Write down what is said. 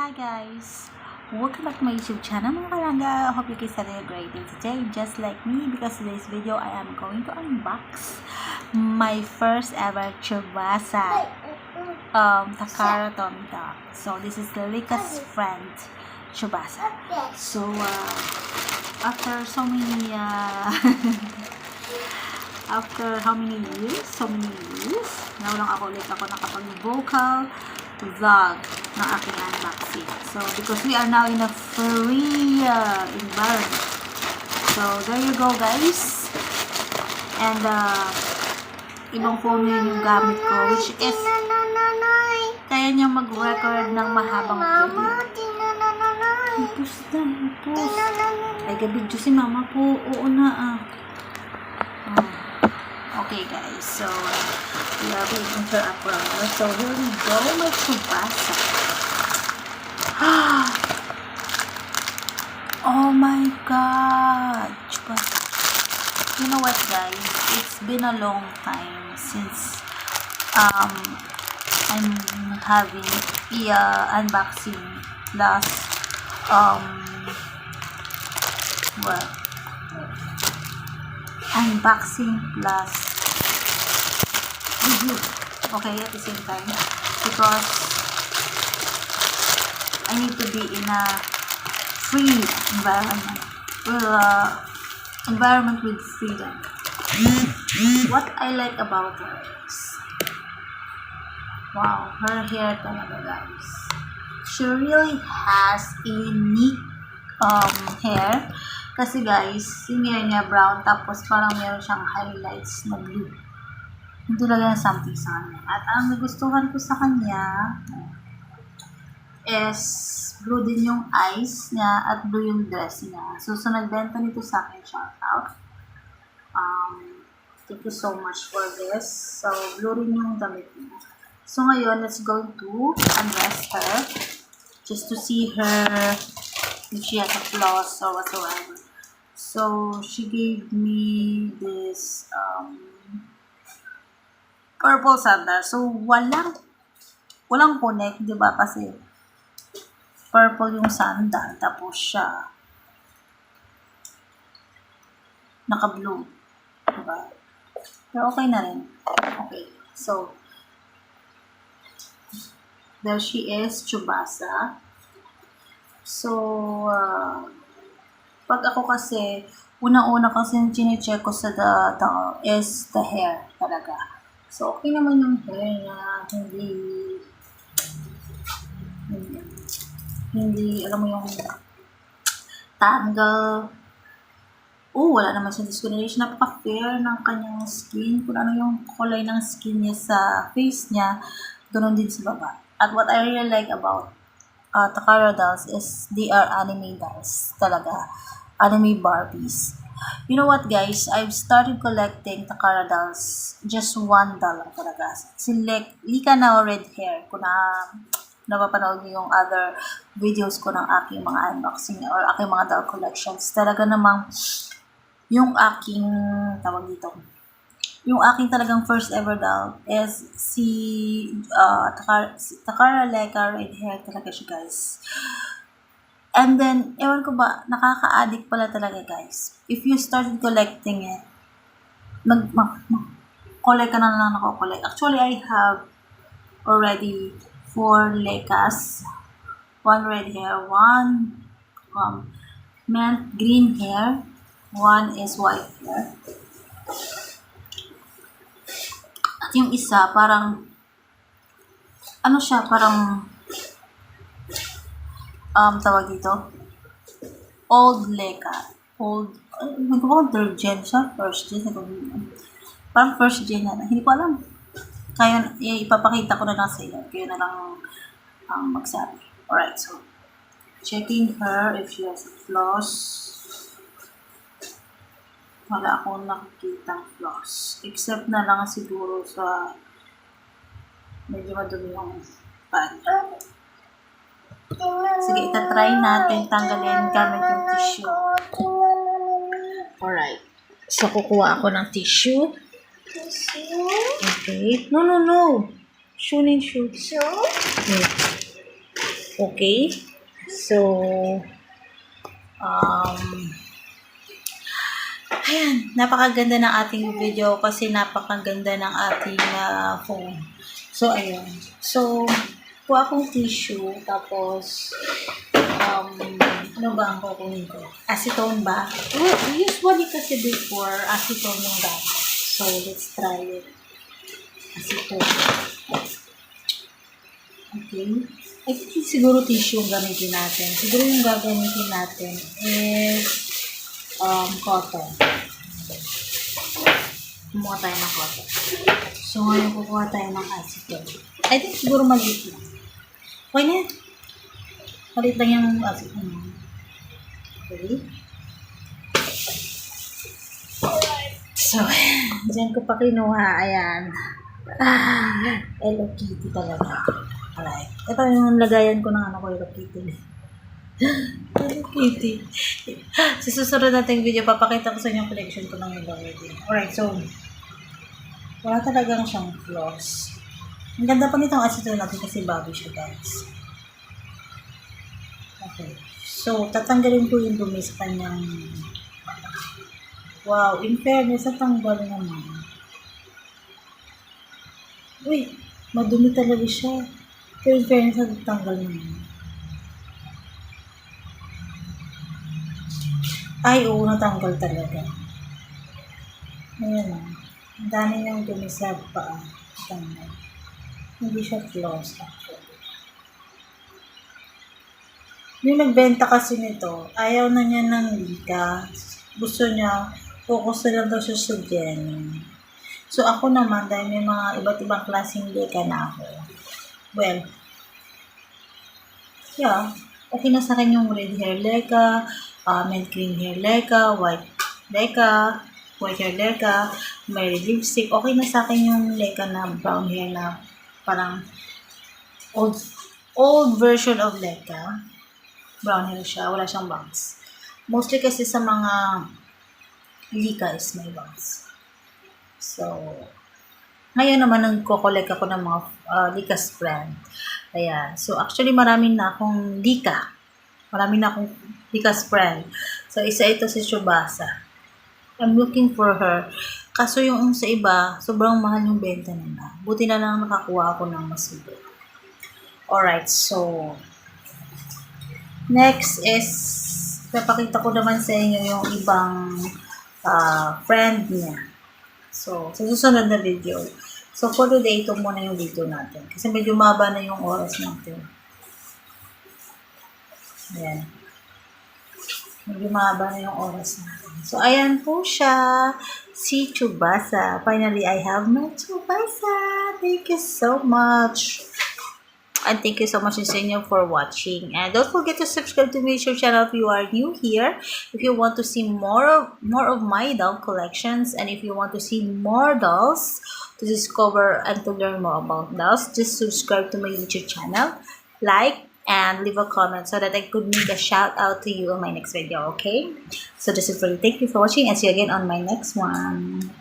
Hi guys! Welcome back to my YouTube channel mga kalangga. I hope you guys had a great day today just like me, because today's video I am going to unbox my first ever Chubasa Takara Tommy dog. So this is Lika's friend Chubasa. So after so many after how many years? Now lang ako ulit nakapag-vocal vlog ng aking unboxing. So, because we are now in a free environment. So, there you go guys. And, ibang phone yun yung gamit ko, which is, kaya niya mag-record ng mahabang video. Ipus na, ipus. Ay, gabidyo si mama po. Oo na Okay guys, so we are waiting for a promo. So here we go, my Chubasa. Oh my god, Chubasa. You know what guys, it's been a long time since I'm having unboxing last unboxing plus review, okay, at the same time, because I need to be in a free environment, environment with freedom. What I like about her is, wow, her hair talaga guys, she really has a unique hair. Kasi guys, yung hair niya brown, tapos parang meron siyang highlights na blue. Yung talaga na something sa kanya. At ang nagustuhan ko sa kanya is blue din yung eyes niya at blue yung dress niya. So nagbenta nito sa akin, shout out. Thank you so much for this. So, blue rin yung damit niya. So ngayon, let's go to undress her just to see her if she has a flaws or whatsoever. So she gave me this purple sandal. So walang connect, 'di ba? Kasi purple yung sandal, tapos siya naka-blue, 'di ba? Pero okay na rin. Okay. So there she is, Chubasa. So pag ako kasi, unang-una kasi yung chine-check ko sa doll is the hair talaga. So, okay naman yung hair niya. Hindi, alam mo yung tangle. Wala naman siya discoloration. Napaka-fair ng kanyang skin. Kung ano yung kulay ng skin niya sa face niya, ganoon din sa baba. At what I really like about Takara dolls is they are anime dolls talaga. Anime Barbies. You know what guys, I've started collecting Takara dolls, just one doll lang talaga. Si Lika na red hair. Kung napapanood niyo yung other videos ko ng aking mga unboxing or aking mga doll collections, talaga namang yung aking yung aking talagang first ever doll is si Takara Leka red hair talaga siya guys. And then, ewan ko ba, nakaka-addict pala talaga guys. If you started collecting it, collect ka na lang collect. Actually, I have already 4 Lekas, 1 red hair, 1 mint green hair, 1 is white hair. At yung isa, parang, ano siya, parang, tawag dito, old Leka. Third gen siya, first gen, parang first gen na, hindi ko alam. Kaya, ipapakita ko na lang sa inyo, kaya na lang magsabi. Alright, so, checking her if she has flaws. Wala akong nakikitang flaws. Except na lang siguro sa medyo madumi yung pan. Sige, itatry natin tanggalin gamit yung tissue. Alright. So, kukuha ako ng tissue. Okay. No. Shoe na yung shoe. Shoe? Wait. Okay? So, um, ayan, napakaganda ng ating video kasi napakaganda ng ating phone. So, ayun. So, kuha akong tissue, tapos, ano ba ang kukunin ko? Acetone ba? Well, usually kasi before, acetone yung gamit. So, let's try it. Acetone. Okay. I think siguro tissue yung gamitin natin. Siguro yung gagamitin natin is cotton. Kumuha tayo ng cotton. So, ngayon kukuha tayo ng acetone. I think siguro maliit lang. Okay na yan. Maliit lang yung acetone. Okay. So, dyan ko pa kinuha. Ayan. Hello Kitty talaga. Alright. Ito yung lagayan ko ng Hello Kitty. Hello Kitty. Sa susunod nating video, papakita ko sa inyo yung collection ko ng Hello Kitty. Alright, so, wala talagang siyang flaws. Ang ganda pa nitong acetone natin kasi bago siya, guys. Okay. So, tatanggalin ko yung dumi sa kanyang... Wow, in fairness, natanggal naman. Uy, madumi talaga siya. Pero in fairness, natanggal naman. Ay, oo, natanggal talaga. Ayan o. Ang dami niyang dumi sa paa. Natanggal. Hindi siya flaws actually. Yung nagbenta kasi nito, ayaw na niya ng lika. Gusto niya, focus na lang daw siya sa denim. So, ako naman, dahil may mga iba't ibang klaseng lika na ako. Well, yeah, okay na sa akin yung red hair leka, mint green hair leka, white hair leka, may lipstick. Okay na sa akin yung leka na brown hair na parang old version of leka. Brown hair siya, wala siyang bangs. Mostly kasi sa mga lika is may bangs. So, ngayon naman nagko-collect ako ng mga likas brand. Ayan. So, actually marami na akong lika. Marami na akong likas brand. So, isa ito si Tsubasa. I'm looking for her. Kaso yung sa iba, sobrang mahal yung benta nila. Buti na lang nakakuha ako ng mas iba. Alright, so next is papakita ko naman sa inyo yung ibang friend niya. So, sa susunod na video. So, for today, ito muna yung video natin. Kasi medyo maba na yung oras natin. Ayan. Medyo maba na yung oras natin. So, ayan po siya. Si Tsubasa. Finally, I have my Tsubasa. Thank you so much. And thank you so much for watching. And don't forget to subscribe to my YouTube channel if you are new here. If you want to see more of my doll collections, and if you want to see more dolls to discover and to learn more about dolls, just subscribe to my YouTube channel, like, and leave a comment so that I could make a shout out to you on my next video. Okay? So this is really thank you for watching, and see you again on my next one.